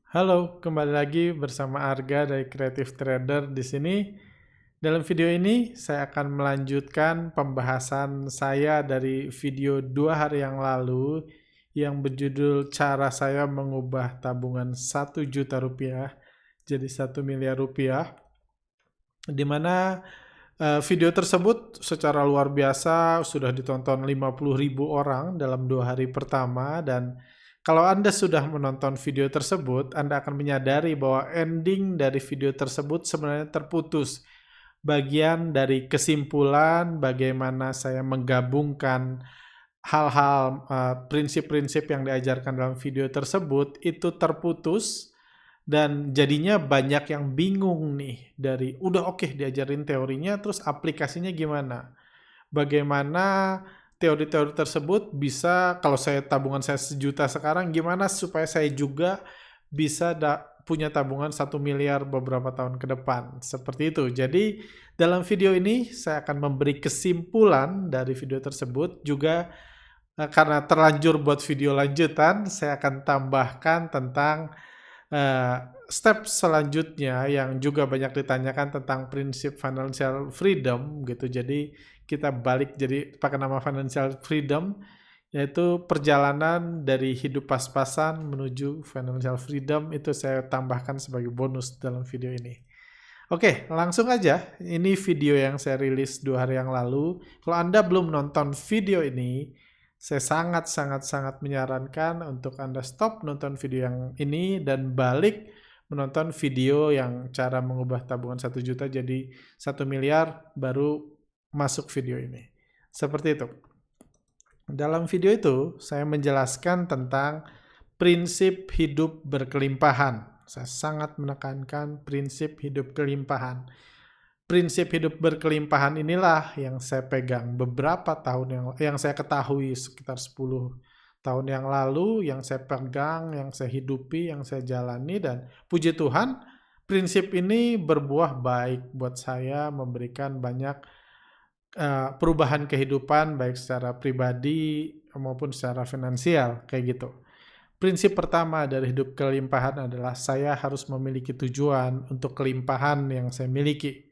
Halo, kembali lagi bersama Arga dari Creative Trader di sini. Dalam video ini, saya akan melanjutkan pembahasan saya dari video 2 hari yang lalu yang berjudul Cara Saya Mengubah Tabungan 1 juta rupiah jadi 1 miliar rupiah, di mana video tersebut secara luar biasa sudah ditonton 50.000 orang dalam 2 hari pertama. Dan kalau Anda sudah menonton video tersebut, Anda akan menyadari bahwa ending dari video tersebut sebenarnya terputus. Bagian dari kesimpulan bagaimana saya menggabungkan hal-hal, prinsip-prinsip yang diajarkan dalam video tersebut itu terputus. Dan jadinya banyak yang bingung nih, dari udah oke diajarin teorinya, terus aplikasinya gimana? Bagaimana teori-teori tersebut bisa, kalau tabungan saya 1 juta sekarang, gimana supaya saya juga bisa punya tabungan 1 miliar beberapa tahun ke depan? Seperti itu. Jadi dalam video ini saya akan memberi kesimpulan dari video tersebut. Juga karena terlanjur buat video lanjutan, saya akan tambahkan tentang step selanjutnya yang juga banyak ditanyakan tentang prinsip financial freedom gitu. Jadi kita balik jadi pakai nama financial freedom, yaitu perjalanan dari hidup pas-pasan menuju financial freedom. Itu saya tambahkan sebagai bonus dalam video ini. Oke, langsung aja. Ini video yang saya rilis 2 hari yang lalu. Kalau Anda belum nonton video ini, saya sangat menyarankan untuk Anda stop nonton video yang ini dan balik menonton video yang cara mengubah tabungan 1 juta jadi 1 miliar, baru masuk video ini. Seperti itu. Dalam video itu, saya menjelaskan tentang prinsip hidup berkelimpahan. Saya sangat menekankan prinsip hidup kelimpahan. Prinsip hidup berkelimpahan inilah yang saya pegang beberapa tahun yang saya ketahui sekitar 10 tahun yang lalu, yang saya pegang, yang saya hidupi, yang saya jalani. Dan puji Tuhan, prinsip ini berbuah baik buat saya, memberikan banyak perubahan kehidupan baik secara pribadi maupun secara finansial, kayak gitu. Prinsip pertama dari hidup kelimpahan adalah saya harus memiliki tujuan untuk kelimpahan yang saya miliki.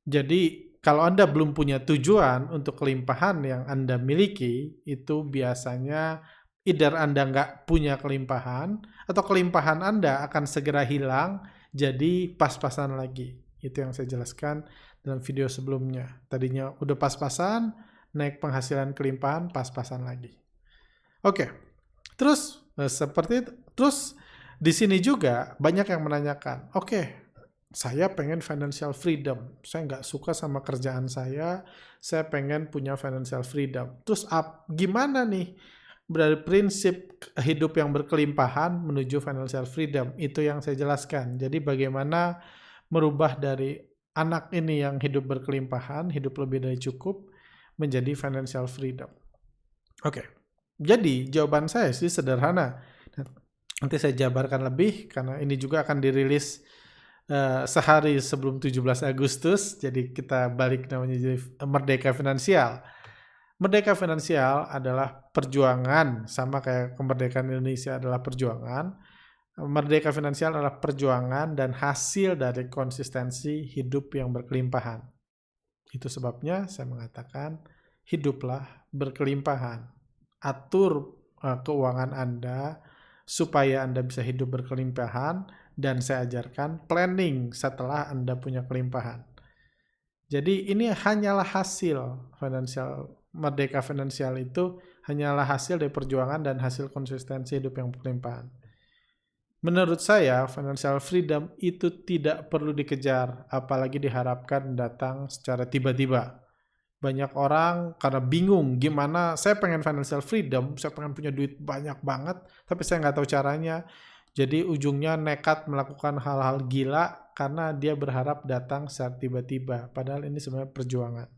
Jadi, kalau Anda belum punya tujuan untuk kelimpahan yang Anda miliki, itu biasanya either Anda nggak punya kelimpahan, atau kelimpahan Anda akan segera hilang, jadi pas-pasan lagi. Itu yang saya jelaskan dalam video sebelumnya. Tadinya udah pas-pasan, naik penghasilan kelimpahan, pas-pasan lagi. Oke, terus seperti itu. Terus di sini juga banyak yang menanyakan, oke, saya pengen financial freedom. Saya nggak suka sama kerjaan saya pengen punya financial freedom. Terus gimana nih dari prinsip hidup yang berkelimpahan menuju financial freedom? Itu yang saya jelaskan. Jadi bagaimana merubah dari anak ini yang hidup berkelimpahan, hidup lebih dari cukup, menjadi financial freedom. Oke, jadi jawaban saya sih sederhana. Nanti saya jabarkan lebih, karena ini juga akan dirilis sehari sebelum 17 Agustus, jadi kita balik namanya jadi Merdeka Finansial. Merdeka Finansial adalah perjuangan, sama kayak kemerdekaan Indonesia adalah perjuangan. Merdeka Finansial adalah perjuangan dan hasil dari konsistensi hidup yang berkelimpahan. Itu sebabnya saya mengatakan, hiduplah berkelimpahan. Atur keuangan Anda supaya Anda bisa hidup berkelimpahan, dan saya ajarkan planning setelah Anda punya kelimpahan. Jadi ini hanyalah hasil Merdeka Finansial itu hanyalah hasil dari perjuangan dan hasil konsistensi hidup yang berkelimpahan. Menurut saya, financial freedom itu tidak perlu dikejar, apalagi diharapkan datang secara tiba-tiba. Banyak orang karena bingung gimana, saya pengen financial freedom, saya pengen punya duit banyak banget, tapi saya nggak tahu caranya. Jadi ujungnya nekat melakukan hal-hal gila karena dia berharap datang secara tiba-tiba. Padahal ini sebenarnya perjuangan.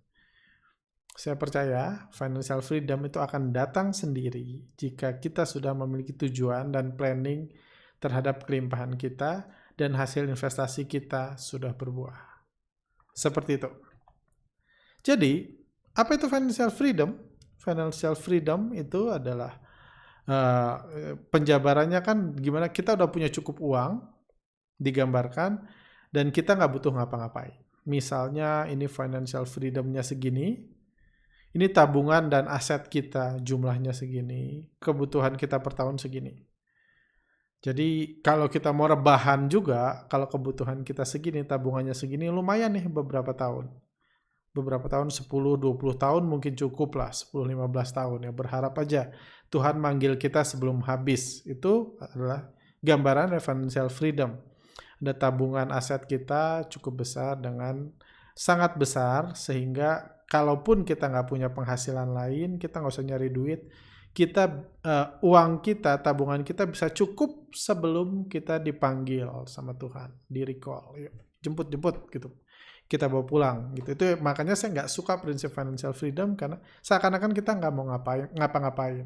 Saya percaya financial freedom itu akan datang sendiri jika kita sudah memiliki tujuan dan planning terhadap kelimpahan kita dan hasil investasi kita sudah berbuah. Seperti itu. Jadi, apa itu financial freedom? Financial freedom itu adalah Penjabarannya kan gimana, kita udah punya cukup uang, digambarkan, dan kita nggak butuh ngapa-ngapain. Misalnya ini financial freedom-nya segini, ini tabungan dan aset kita jumlahnya segini, kebutuhan kita per tahun segini. Jadi kalau kita mau rebahan juga, kalau kebutuhan kita segini, tabungannya segini, lumayan nih beberapa tahun. Beberapa tahun, 10-20 tahun mungkin cukup lah, 10-15 tahun ya. Berharap aja Tuhan manggil kita sebelum habis. Itu adalah gambaran financial freedom. Ada tabungan aset kita cukup besar, dengan sangat besar, sehingga kalaupun kita nggak punya penghasilan lain, kita nggak usah nyari duit, uang kita, tabungan kita bisa cukup sebelum kita dipanggil sama Tuhan, di recall, jemput gitu, kita bawa pulang gitu. Itu makanya saya nggak suka prinsip financial freedom, karena seakan-akan kita nggak mau ngapa-ngapain.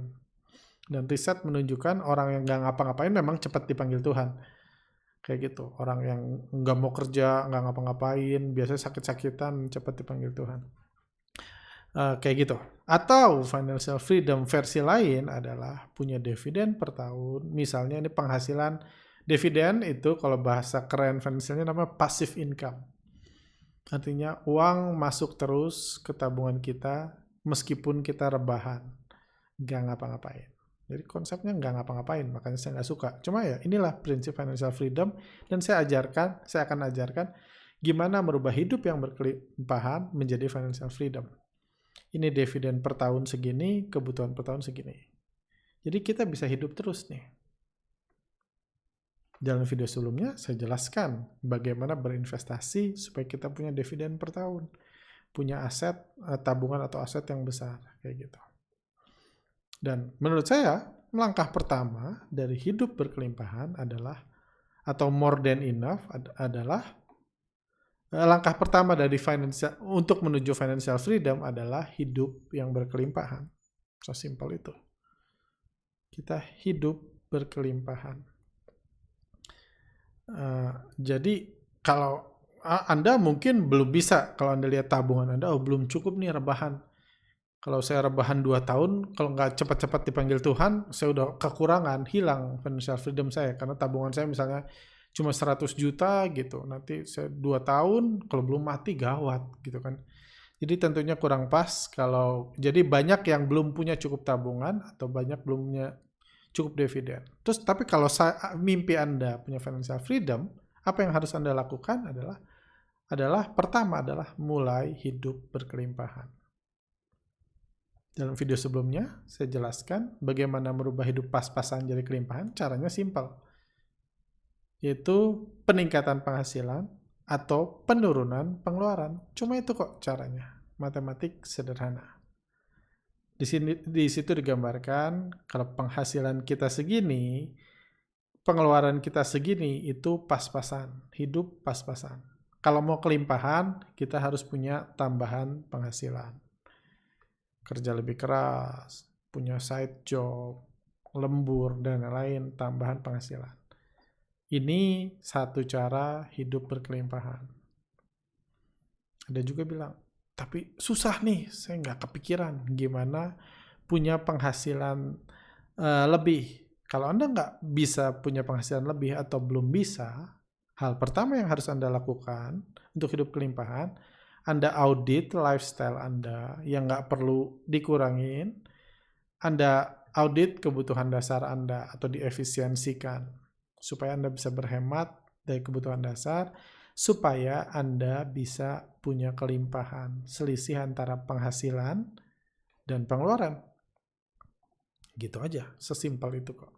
Dan riset menunjukkan orang yang nggak ngapa-ngapain memang cepat dipanggil Tuhan. Kayak gitu, orang yang nggak mau kerja, nggak ngapa-ngapain, biasanya sakit-sakitan, cepat dipanggil Tuhan. Kayak gitu. Atau financial freedom versi lain adalah punya dividen per tahun. Misalnya ini penghasilan dividen itu, kalau bahasa keren finansialnya namanya passive income. Artinya uang masuk terus ke tabungan kita meskipun kita rebahan, nggak ngapa-ngapain. Jadi konsepnya nggak ngapa-ngapain, makanya saya nggak suka. Cuma ya inilah prinsip financial freedom, dan saya akan ajarkan gimana merubah hidup yang berkelimpahan menjadi financial freedom. Ini dividen per tahun segini, kebutuhan per tahun segini. Jadi kita bisa hidup terus nih. Dalam video sebelumnya saya jelaskan bagaimana berinvestasi supaya kita punya dividen per tahun. Punya aset, tabungan atau aset yang besar, kayak gitu. Dan menurut saya, langkah pertama dari hidup berkelimpahan adalah, atau more than enough adalah, langkah pertama dari untuk menuju financial freedom adalah hidup yang berkelimpahan. Sesimpel itu. Kita hidup berkelimpahan. Jadi kalau Anda mungkin belum bisa, kalau Anda lihat tabungan Anda, belum cukup nih rebahan. Kalau saya rebahan 2 tahun, kalau nggak cepat-cepat dipanggil Tuhan, saya udah kekurangan, hilang financial freedom saya. Karena tabungan saya misalnya cuma 100 juta gitu. Nanti saya 2 tahun, kalau belum mati gawat gitu kan. Jadi tentunya kurang pas jadi banyak yang belum punya cukup tabungan, atau banyak belum punya cukup dividen. Terus tapi kalau mimpi Anda punya financial freedom, apa yang harus Anda lakukan adalah pertama adalah mulai hidup berkelimpahan. Dalam video sebelumnya, saya jelaskan bagaimana merubah hidup pas-pasan jadi kelimpahan. Caranya simpel, yaitu peningkatan penghasilan atau penurunan pengeluaran. Cuma itu kok caranya. Matematik sederhana. Di situ digambarkan kalau penghasilan kita segini, pengeluaran kita segini, itu pas-pasan. Hidup pas-pasan. Kalau mau kelimpahan, kita harus punya tambahan penghasilan. Kerja lebih keras, punya side job, lembur, dan lain-lain, tambahan penghasilan. Ini satu cara hidup berkelimpahan. Ada juga bilang, tapi susah nih, saya nggak kepikiran gimana punya penghasilan lebih. Kalau Anda nggak bisa punya penghasilan lebih atau belum bisa, hal pertama yang harus Anda lakukan untuk hidup kelimpahan, Anda audit lifestyle Anda yang nggak perlu dikurangin. Anda audit kebutuhan dasar Anda atau diefisiensikan supaya Anda bisa berhemat dari kebutuhan dasar, supaya Anda bisa punya kelimpahan, selisih antara penghasilan dan pengeluaran. Gitu aja, sesimpel itu kok.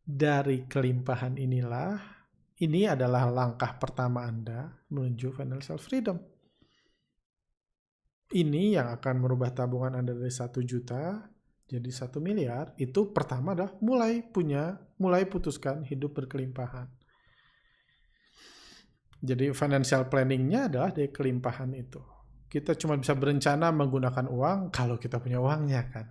Dari kelimpahan ini adalah langkah pertama Anda menuju financial freedom. Ini yang akan merubah tabungan Anda dari 1 juta jadi 1 miliar. Itu pertama adalah mulai putuskan hidup berkelimpahan. Jadi financial planning-nya adalah dari kelimpahan itu. Kita cuma bisa berencana menggunakan uang kalau kita punya uangnya kan.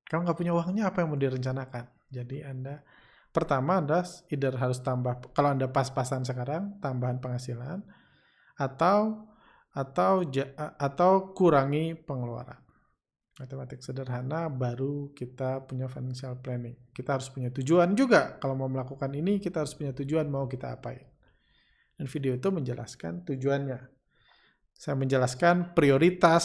Kalau nggak punya uangnya, apa yang mau direncanakan? Jadi Anda pertama either harus tambah, kalau Anda pas-pasan sekarang, tambahan penghasilan, atau kurangi pengeluaran. Matematik sederhana, baru kita punya financial planning. Kita harus punya tujuan juga. Kalau mau melakukan ini, kita harus punya tujuan mau kita apain. Dan video itu menjelaskan tujuannya. Saya menjelaskan prioritas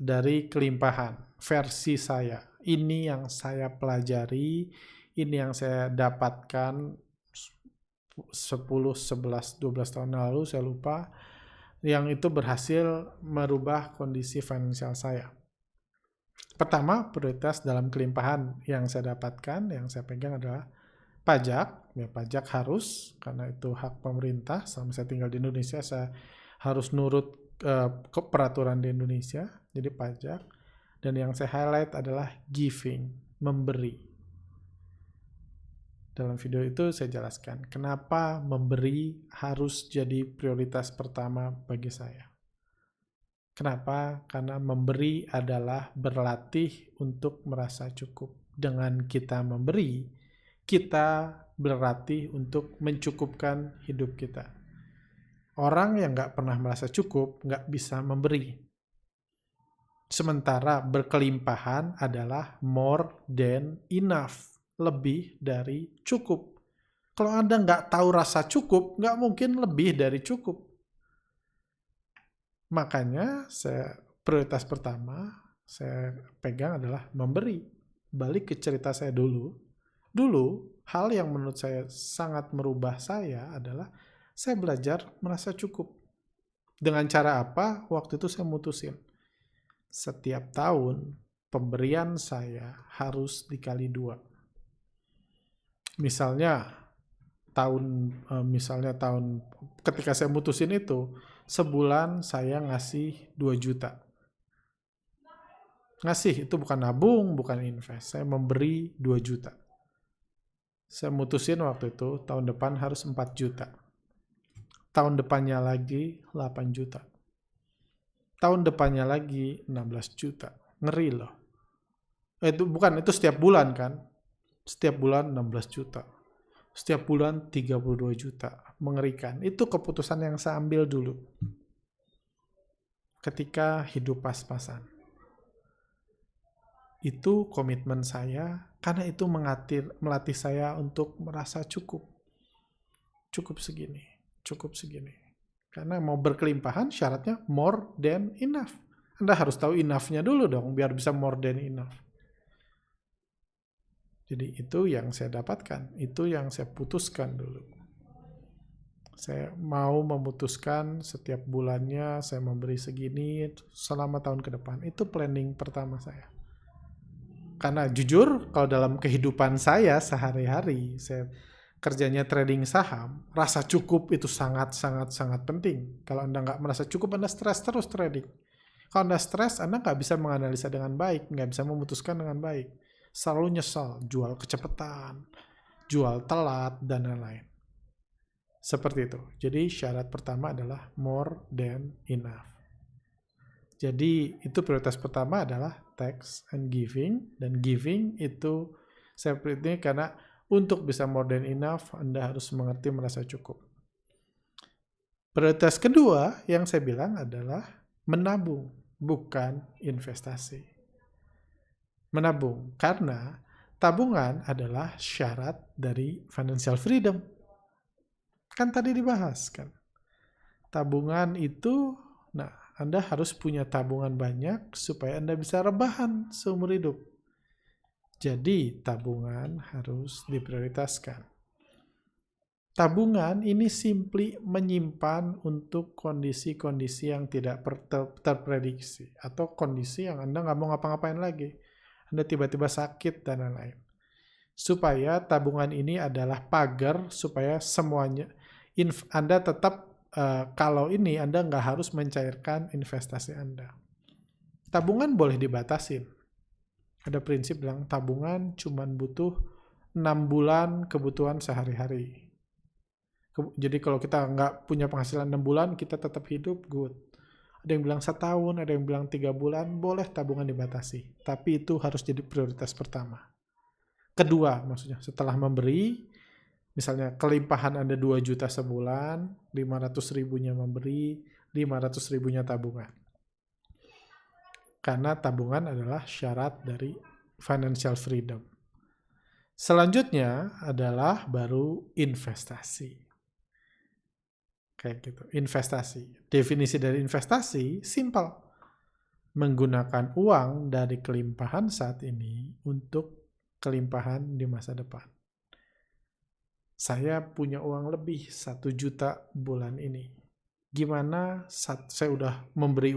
dari kelimpahan versi saya. Ini yang saya pelajari, ini yang saya dapatkan 10, 11, 12 tahun lalu, saya lupa. Yang itu berhasil merubah kondisi finansial saya. Pertama, prioritas dalam kelimpahan yang saya dapatkan, yang saya pegang adalah pajak. Ya, pajak harus, karena itu hak pemerintah. Selama saya tinggal di Indonesia, saya harus nurut ke peraturan di Indonesia, jadi pajak. Dan yang saya highlight adalah giving, memberi. Dalam video itu saya jelaskan kenapa memberi harus jadi prioritas pertama bagi saya. Kenapa? Karena memberi adalah berlatih untuk merasa cukup. Dengan kita memberi, kita berlatih untuk mencukupkan hidup kita. Orang yang nggak pernah merasa cukup, nggak bisa memberi. Sementara berkelimpahan adalah more than enough, lebih dari cukup. Kalau Anda nggak tahu rasa cukup, nggak mungkin lebih dari cukup. Makanya prioritas pertama saya pegang adalah memberi. Balik ke cerita saya dulu. Dulu, hal yang menurut saya sangat merubah saya adalah saya belajar merasa cukup. Dengan cara apa? Waktu itu saya mutusin. Setiap tahun, pemberian saya harus dikali 2. Misalnya tahun ketika saya mutusin itu, sebulan saya ngasih 2 juta. Ngasih itu bukan nabung, bukan invest. Saya memberi 2 juta. Saya mutusin waktu itu tahun depan harus 4 juta. Tahun depannya lagi 8 juta. Tahun depannya lagi 16 juta. Ngeri loh. Itu setiap bulan kan. Setiap bulan 16 juta. Setiap bulan 32 juta. Mengerikan. Itu keputusan yang saya ambil dulu. Ketika hidup pas-pasan. Itu komitmen saya, karena itu melatih saya untuk merasa cukup. Cukup segini. Karena mau berkelimpahan syaratnya more than enough. Anda harus tahu enough-nya dulu dong, biar bisa more than enough. Jadi itu yang saya dapatkan, itu yang saya putuskan dulu. Saya mau memutuskan setiap bulannya saya memberi segini selama tahun ke depan. Itu planning pertama saya. Karena jujur, kalau dalam kehidupan saya sehari-hari, saya kerjanya trading saham, rasa cukup itu sangat penting. Kalau Anda nggak merasa cukup, Anda stres terus trading. Kalau Anda stres, Anda nggak bisa menganalisa dengan baik, nggak bisa memutuskan dengan baik. Selalu nyesal, jual kecepatan, jual telat, dan lain-lain. Seperti itu. Jadi syarat pertama adalah more than enough. Jadi itu prioritas pertama adalah tax and giving. Dan giving itu saya pilih karena untuk bisa more than enough, Anda harus mengerti merasa cukup. Prioritas kedua yang saya bilang adalah menabung, bukan investasi. Menabung, karena tabungan adalah syarat dari financial freedom. Kan tadi dibahas kan. Tabungan itu, Anda harus punya tabungan banyak supaya Anda bisa rebahan seumur hidup. Jadi tabungan harus diprioritaskan. Tabungan ini simply menyimpan untuk kondisi-kondisi yang tidak terprediksi. Atau kondisi yang Anda nggak mau ngapa-ngapain lagi. Anda tiba-tiba sakit dan lain-lain. Supaya tabungan ini adalah pagar supaya semuanya, Anda tetap, kalau ini Anda nggak harus mencairkan investasi Anda. Tabungan boleh dibatasin. Ada prinsip bilang tabungan cuma butuh 6 bulan kebutuhan sehari-hari. Jadi kalau kita nggak punya penghasilan 6 bulan, kita tetap hidup, good. Ada yang bilang 1 tahun, ada yang bilang 3 bulan, boleh tabungan dibatasi. Tapi itu harus jadi prioritas pertama. Kedua, maksudnya setelah memberi, misalnya kelimpahan Anda 2 juta sebulan, 500 ribunya memberi, 500 ribunya tabungan. karena tabungan adalah syarat dari financial freedom. Selanjutnya adalah baru investasi. Kayak gitu, investasi. Definisi dari investasi simpel. Menggunakan uang dari kelimpahan saat ini untuk kelimpahan di masa depan. Saya punya uang lebih 1 juta bulan ini. Gimana saya udah memberi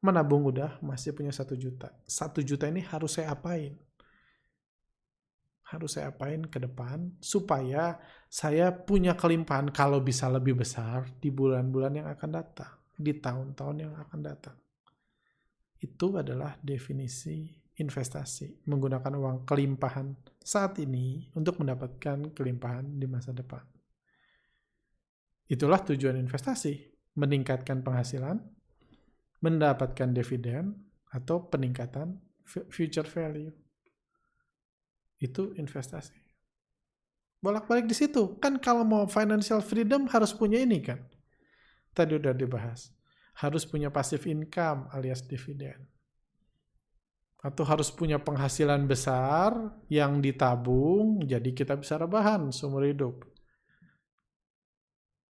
menabung masih punya 1 juta. 1 juta ini harus saya apain? Harus saya apain ke depan supaya saya punya kelimpahan kalau bisa lebih besar di bulan-bulan yang akan datang, di tahun-tahun yang akan datang. Itu adalah definisi investasi, menggunakan uang kelimpahan saat ini untuk mendapatkan kelimpahan di masa depan. Itulah tujuan investasi, meningkatkan penghasilan, mendapatkan dividen, atau peningkatan future value. Itu investasi. Bolak-balik di situ. Kan kalau mau financial freedom harus punya ini kan. Tadi udah dibahas. Harus punya passive income alias dividen. Atau harus punya penghasilan besar yang ditabung, jadi kita bisa rebahan seumur hidup.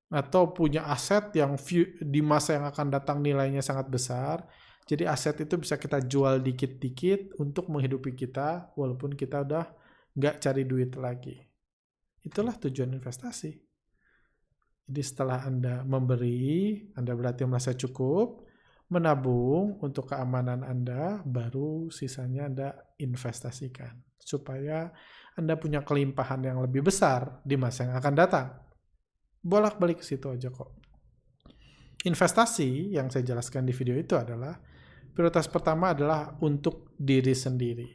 Atau punya aset yang di masa yang akan datang nilainya sangat besar, jadi aset itu bisa kita jual dikit-dikit untuk menghidupi kita, walaupun kita udah nggak cari duit lagi. Itulah tujuan investasi. Jadi setelah Anda memberi, Anda berarti merasa cukup, menabung untuk keamanan Anda, baru sisanya Anda investasikan. Supaya Anda punya kelimpahan yang lebih besar di masa yang akan datang. Bolak-balik ke situ aja kok. Investasi yang saya jelaskan di video itu adalah, prioritas pertama adalah untuk diri sendiri.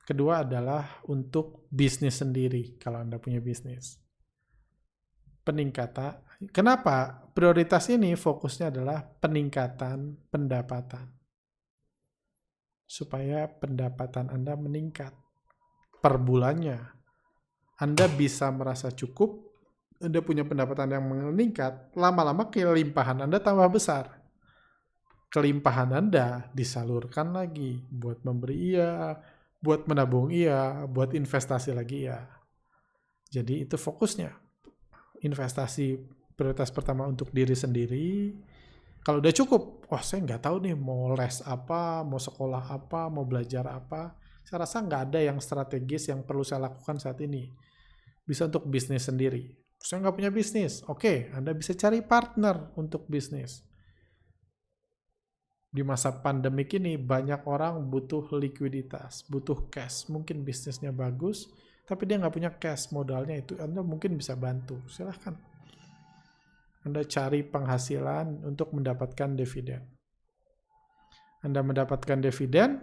Kedua adalah untuk bisnis sendiri, kalau Anda punya bisnis. Peningkatan. Kenapa? Prioritas ini fokusnya adalah peningkatan pendapatan. Supaya pendapatan Anda meningkat per bulannya. Anda bisa merasa cukup, Anda punya pendapatan yang meningkat, lama-lama kelimpahan Anda tambah besar. Kelimpahan Anda disalurkan lagi, buat memberi iya, buat menabung iya, buat investasi lagi iya. Jadi itu fokusnya. Investasi prioritas pertama untuk diri sendiri. Kalau udah cukup, saya nggak tahu nih mau les apa, mau sekolah apa, mau belajar apa. Saya rasa nggak ada yang strategis yang perlu saya lakukan saat ini. Bisa untuk bisnis sendiri. Saya nggak punya bisnis. Oke, Anda bisa cari partner untuk bisnis. Di masa pandemik ini banyak orang butuh likuiditas, butuh cash. Mungkin bisnisnya bagus, tapi dia nggak punya cash, modalnya itu Anda mungkin bisa bantu. Silahkan. Anda cari penghasilan untuk mendapatkan dividen. Anda mendapatkan dividen,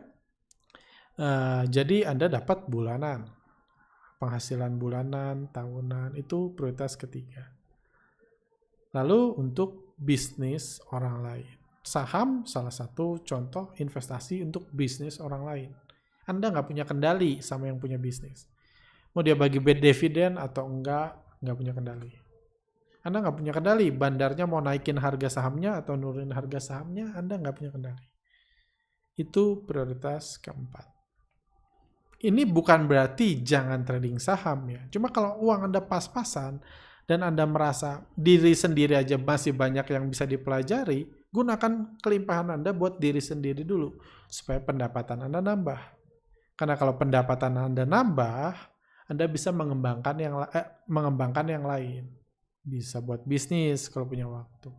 jadi Anda dapat bulanan. Penghasilan bulanan, tahunan, itu prioritas ketiga. Lalu untuk bisnis orang lain. Saham salah satu contoh investasi untuk bisnis orang lain. Anda nggak punya kendali sama yang punya bisnis. Mau dia bagi dividen atau enggak punya kendali. Anda nggak punya kendali, bandarnya mau naikin harga sahamnya atau nurunin harga sahamnya, Anda nggak punya kendali. Itu prioritas keempat. Ini bukan berarti jangan trading saham ya. Cuma kalau uang Anda pas-pasan dan Anda merasa diri sendiri aja masih banyak yang bisa dipelajari, gunakan kelimpahan Anda buat diri sendiri dulu supaya pendapatan Anda nambah. Karena kalau pendapatan Anda nambah, Anda bisa mengembangkan yang lain. Bisa buat bisnis kalau punya waktu.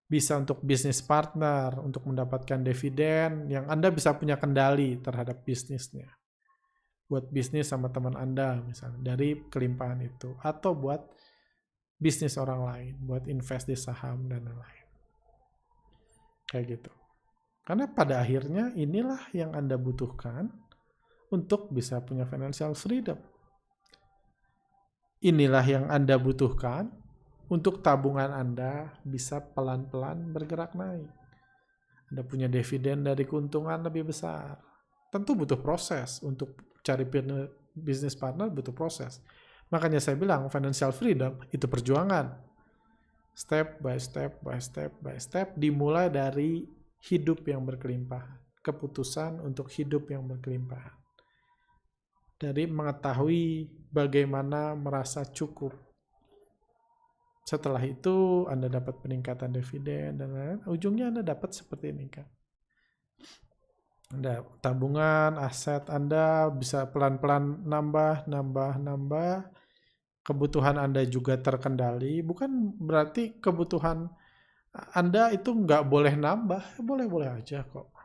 Bisa untuk bisnis partner, untuk mendapatkan dividen yang Anda bisa punya kendali terhadap bisnisnya. Buat bisnis sama teman Anda misalnya, dari kelimpahan itu. Atau buat bisnis orang lain, buat invest di saham dan lain-lain. Kayak gitu. Karena pada akhirnya inilah yang Anda butuhkan untuk bisa punya financial freedom. Inilah yang Anda butuhkan untuk tabungan Anda bisa pelan-pelan bergerak naik. Anda punya dividen dari keuntungan lebih besar. Tentu butuh proses untuk cari bisnis partner, butuh proses. Makanya saya bilang financial freedom itu perjuangan. Step by step by step by step, dimulai dari hidup yang berkelimpahan. Keputusan untuk hidup yang berkelimpahan. Dari mengetahui bagaimana merasa cukup. Setelah itu Anda dapat peningkatan dividen dan lain-lain. Ujungnya Anda dapat seperti ini kan. Anda tabungan, aset Anda bisa pelan-pelan nambah. Kebutuhan Anda juga terkendali. Bukan berarti kebutuhan Anda itu nggak boleh nambah. Boleh-boleh aja kok.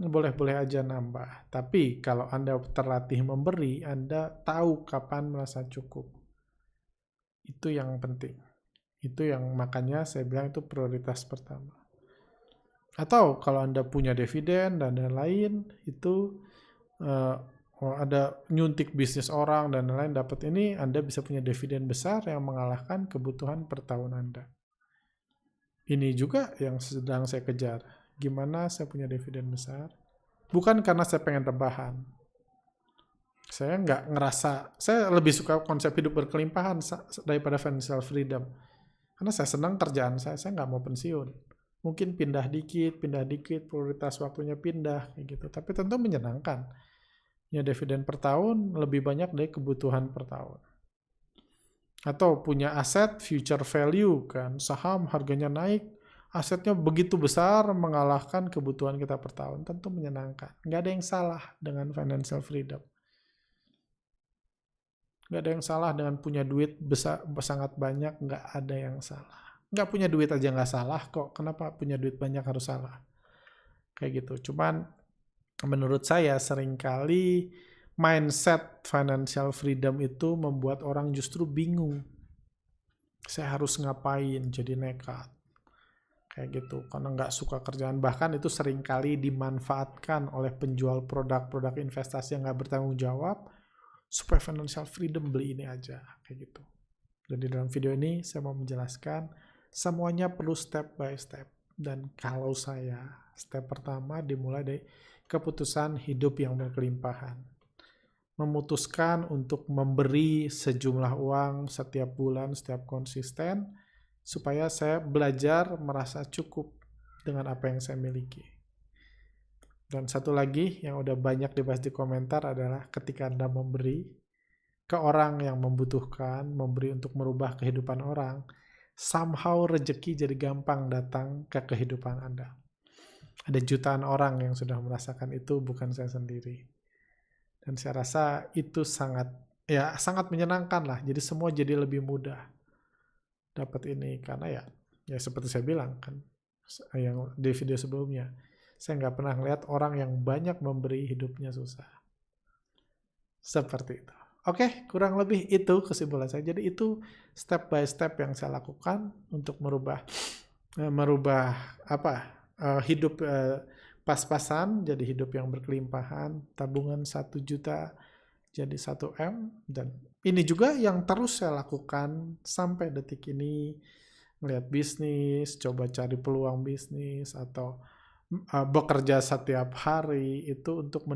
Boleh-boleh aja nambah. Tapi kalau Anda terlatih memberi, Anda tahu kapan merasa cukup. Itu yang penting. Itu yang makanya saya bilang itu prioritas pertama. Atau kalau Anda punya dividen dan lain-lain, itu ada nyuntik bisnis orang dan lain-lain dapat ini, Anda bisa punya dividen besar yang mengalahkan kebutuhan per tahun Anda. Ini juga yang sedang saya kejar. Gimana saya punya dividen besar? Bukan karena saya pengen rebahan. Saya nggak ngerasa, saya lebih suka konsep hidup berkelimpahan daripada financial freedom. Karena saya senang kerjaan saya nggak mau pensiun. Mungkin pindah dikit, prioritas waktunya pindah, kayak gitu. Tapi tentu menyenangkan. Ya dividen per tahun lebih banyak dari kebutuhan per tahun. Atau punya aset future value kan, saham harganya naik, asetnya begitu besar mengalahkan kebutuhan kita per tahun, tentu menyenangkan. Nggak ada yang salah dengan financial freedom. Nggak ada yang salah dengan punya duit besar, sangat banyak, nggak ada yang salah. Nggak punya duit aja nggak salah kok, kenapa punya duit banyak harus salah? Kayak gitu. Cuman menurut saya seringkali mindset financial freedom itu membuat orang justru bingung. Saya harus ngapain, jadi nekat. Kayak gitu, karena nggak suka kerjaan. Bahkan itu seringkali dimanfaatkan oleh penjual produk-produk investasi yang nggak bertanggung jawab, supaya financial freedom beli ini aja, kayak gitu. Jadi dalam video ini saya mau menjelaskan, semuanya perlu step by step. Dan kalau saya, step pertama dimulai dari keputusan hidup yang berkelimpahan. Memutuskan untuk memberi sejumlah uang setiap bulan, setiap konsisten, supaya saya belajar merasa cukup dengan apa yang saya miliki. Dan satu lagi yang udah banyak dibahas di komentar adalah ketika Anda memberi ke orang yang membutuhkan, memberi untuk merubah kehidupan orang, somehow rezeki jadi gampang datang ke kehidupan Anda. Ada jutaan orang yang sudah merasakan itu, bukan saya sendiri. Dan saya rasa itu sangat menyenangkan lah. Jadi semua jadi lebih mudah dapat ini, karena ya seperti saya bilang kan, yang di video sebelumnya, saya nggak pernah ngeliat orang yang banyak memberi hidupnya susah. Seperti itu. Oke, kurang lebih itu kesimpulan saya. Jadi itu step by step yang saya lakukan untuk merubah hidup pas-pasan jadi hidup yang berkelimpahan, tabungan 1 juta jadi 1 M, dan ini juga yang terus saya lakukan sampai detik ini, melihat bisnis, coba cari peluang bisnis, atau bekerja setiap hari itu untuk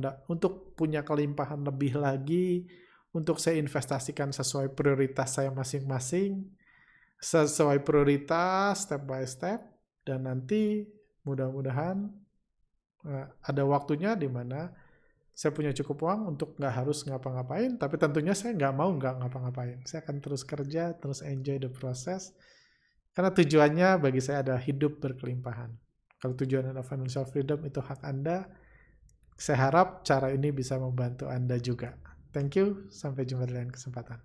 punya kelimpahan lebih lagi, untuk saya investasikan sesuai prioritas saya masing-masing, sesuai prioritas step by step, dan nanti mudah-mudahan ada waktunya di mana saya punya cukup uang untuk nggak harus ngapa-ngapain, tapi tentunya saya nggak mau nggak ngapa-ngapain. Saya akan terus kerja, terus enjoy the process, karena tujuannya bagi saya adalah hidup berkelimpahan. Kalau tujuan Anda financial freedom, itu hak Anda. Saya harap cara ini bisa membantu Anda juga. Thank you, sampai jumpa di lain kesempatan.